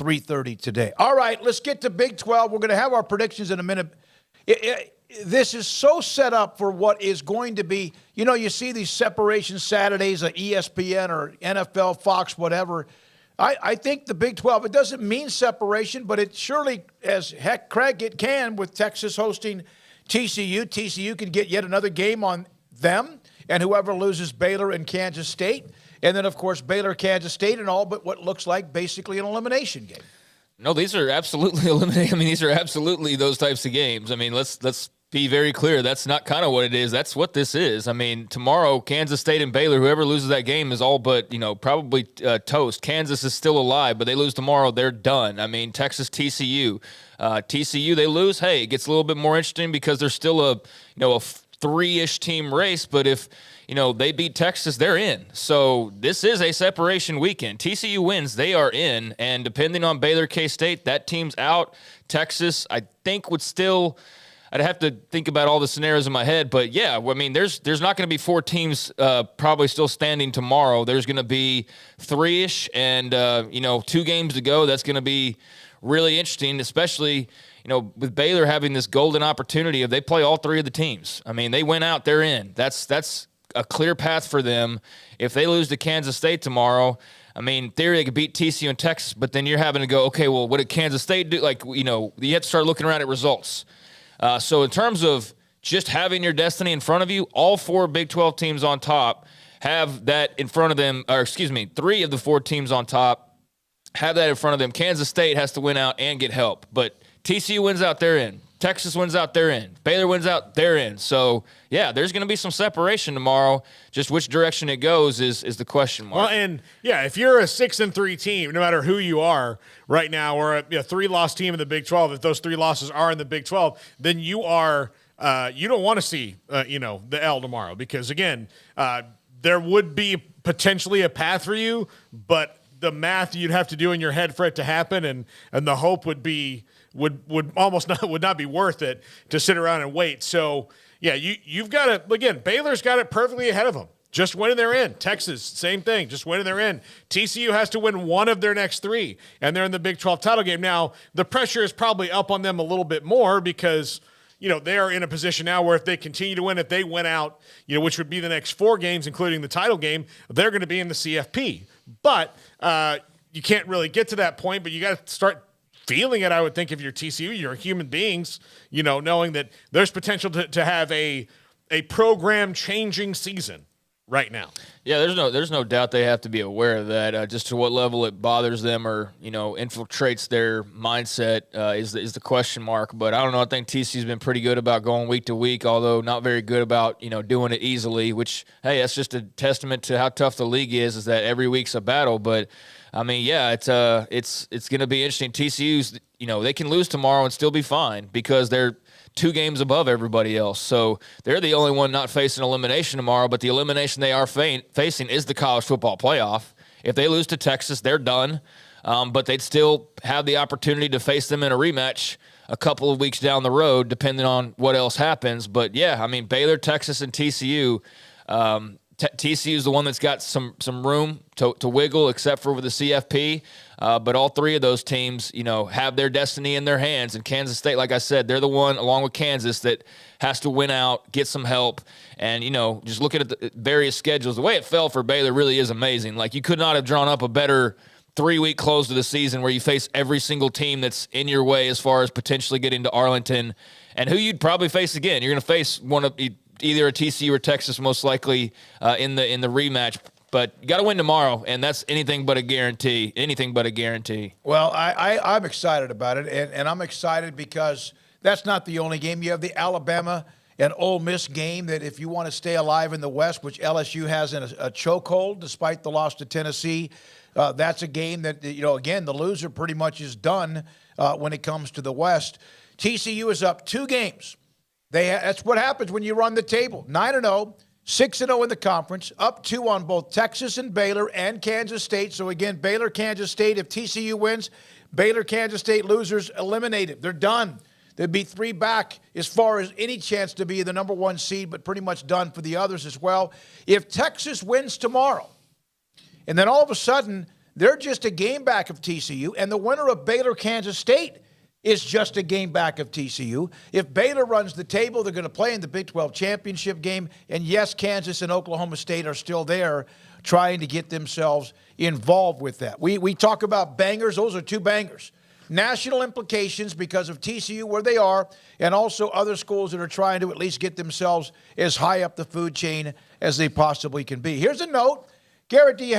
3:30 today. All right, let's get to Big 12. We're going to have our predictions in a minute. This is so set up for what is going to be, you see these separation Saturdays at ESPN or NFL, Fox, whatever. I think the Big 12, it doesn't mean separation, but it surely, as heck, Craig, it can with Texas hosting TCU. TCU can get yet another game on them, and whoever loses Baylor and Kansas State. And then, of course, Baylor, Kansas State, and all but what looks like basically an elimination game. No, these are absolutely eliminating. I mean, these are absolutely those types of games. I mean, let's be very clear. That's not kind of what it is. That's what this is. I mean, tomorrow, Kansas State and Baylor, whoever loses that game is all but, probably toast. Kansas is still alive, but they lose tomorrow, they're done. I mean, Texas, TCU. TCU, they lose. Hey, it gets a little bit more interesting because there's still a three-ish team race, but if they beat Texas, they're in. So this is a separation weekend. TCU wins, they are in, and depending on Baylor, K-State, that team's out. Texas, I think, would still – I'd have to think about all the scenarios in my head, but yeah, I mean, there's not going to be four teams probably still standing tomorrow. There's going to be three-ish, and 2 games to go. That's going to be really interesting, especially with Baylor having this golden opportunity if they play all 3 of the teams. I mean, they went out, they're in. That's a clear path for them. If they lose to Kansas State tomorrow, I mean, in theory, they could beat TCU and Texas, but then you're having to go, okay, well, what did Kansas State do? You have to start looking around at results. So in terms of just having your destiny in front of you, all 4 Big 12 teams on top have that in front of them, 3 of the 4 teams on top have that in front of them. Kansas State has to win out and get help. But TCU wins out, they're in. Texas wins out, they're in. Baylor wins out, they're in. So, yeah, there's going to be some separation tomorrow. Just which direction it goes is the question mark. Well, and, yeah, if you're a 6-3 team, no matter who you are right now, or a 3-loss team in the Big 12, if those 3 losses are in the Big 12, then you are you don't want to see, the L tomorrow because, again, there would be potentially a path for you, but the math you'd have to do in your head for it to happen, and the hope would not be worth it to sit around and wait. So yeah, you've got to, again, Baylor's got it perfectly ahead of them. Just winning they're in. Texas, same thing. Just winning they're in. TCU has to win 1 of their next 3, and they're in the Big 12 title game. Now, the pressure is probably up on them a little bit more because they are in a position now where if they continue to win, if they win out, which would be the next 4 games, including the title game, they're going to be in the CFP. But you can't really get to that point, but you got to start feeling it, I would think, if you're TCU, you're human beings, knowing that there's potential to have a program-changing season right now. Yeah, there's no doubt they have to be aware of that. Just to what level it bothers them or infiltrates their mindset is the question mark. But I don't know. I think TCU's been pretty good about going week to week, although not very good about doing it easily. Which hey, that's just a testament to how tough the league is that every week's a battle. But I mean, yeah, it's going to be interesting. TCU's they can lose tomorrow and still be fine because they're 2 games above everybody else. So they're the only one not facing elimination tomorrow, but the elimination they are facing is the college football playoff. If they lose to Texas, they're done, but they'd still have the opportunity to face them in a rematch a couple of weeks down the road, depending on what else happens. But, yeah, I mean, Baylor, Texas, and TCU, TCU is the one that's got some room to wiggle except for with the CFP. But all 3 of those teams, have their destiny in their hands. And Kansas State, like I said, they're the one, along with Kansas, that has to win out, get some help. And, just looking at the various schedules, the way it fell for Baylor really is amazing. Like, you could not have drawn up a better 3-week close to the season where you face every single team that's in your way as far as potentially getting to Arlington. And who you'd probably face again. You're going to face one of either a TCU or Texas most likely in the rematch. But you got to win tomorrow, and that's anything but a guarantee. Anything but a guarantee. Well, I'm excited about it, and I'm excited because that's not the only game. You have the Alabama and Ole Miss game that if you want to stay alive in the West, which LSU has in a chokehold despite the loss to Tennessee, that's a game that, again, the loser pretty much is done when it comes to the West. TCU is up 2 games. That's what happens when you run the table. 9-0. 6-0 in the conference, up 2 on both Texas and Baylor and Kansas State. So, again, Baylor, Kansas State, if TCU wins, Baylor, Kansas State losers eliminated. They're done. They'd be 3 back as far as any chance to be the number 1 seed, but pretty much done for the others as well. If Texas wins tomorrow, and then all of a sudden They're just a game back of TCU, and the winner of Baylor-Kansas State is just a game back of TCU. If Baylor runs the table, they're going to play in the Big 12 championship game. And yes, Kansas and Oklahoma State are still there trying to get themselves involved with that. We talk about bangers. Those are two bangers. National implications because of TCU where they are, and also other schools that are trying to at least get themselves as high up the food chain as they possibly can be. Here's a note. Garrett, do you